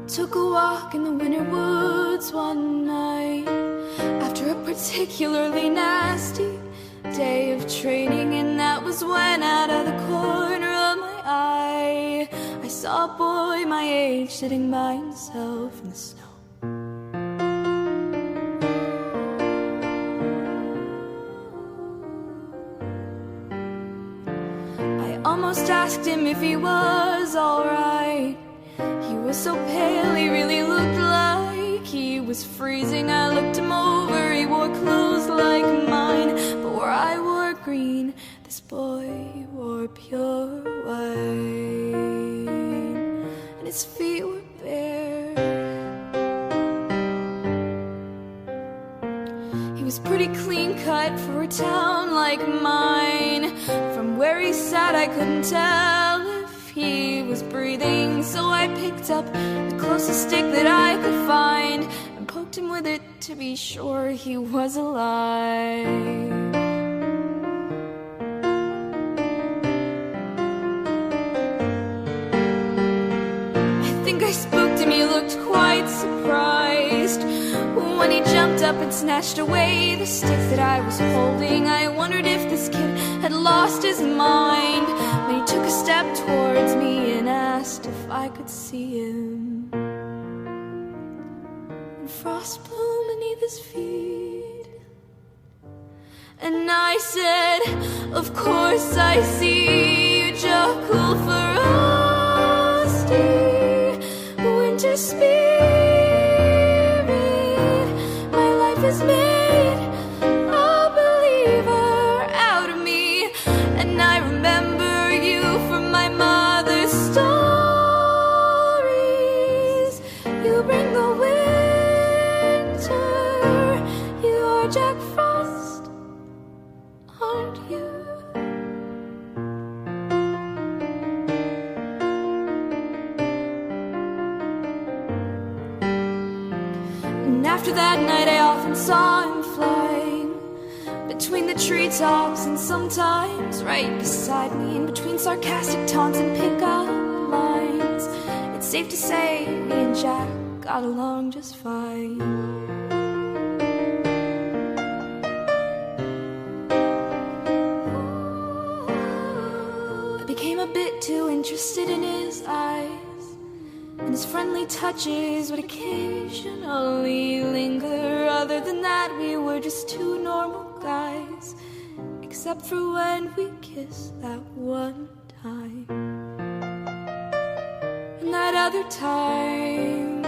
Took a walk in the winter woods one night after a particularly nasty day of training, and that was when out of the corner of my eye I saw a boy my age sitting by himself in the snow. I almost asked him if he was alright. He was so pale, he really looked like he was freezing. I looked him over, he wore clothes like mine, but where I wore green, this boy wore pure white, and his feet were bare. He was pretty clean cut for a town like mine. From where he sat I couldn't tell if he was breathing, so I picked up the closest stick that I could find and poked him with it to be sure he was alive. I think I spooked him, he looked quite surprised when he jumped up and snatched away the stick that I was holding. I wondered if this kid had lost his mind when he took a step towards me and asked if I could see him. And frost blew beneath his feet, and I said, of course I see you, chuckle frosty winter spirit. My life is made a believer out of me, and I remember you from my mother's stories. You bring the winter, you are Jack Frost, aren't you? And after that night I often saw him flying between the treetops, and sometimes right beside me, in between sarcastic taunts and pickup lines. It's safe to say me and Jack got along just fine. I became a bit too interested in his eyes, and his friendly touches would occasionally linger. Other than that, we were just two normal guys, except for when we kissed that one time. And that other time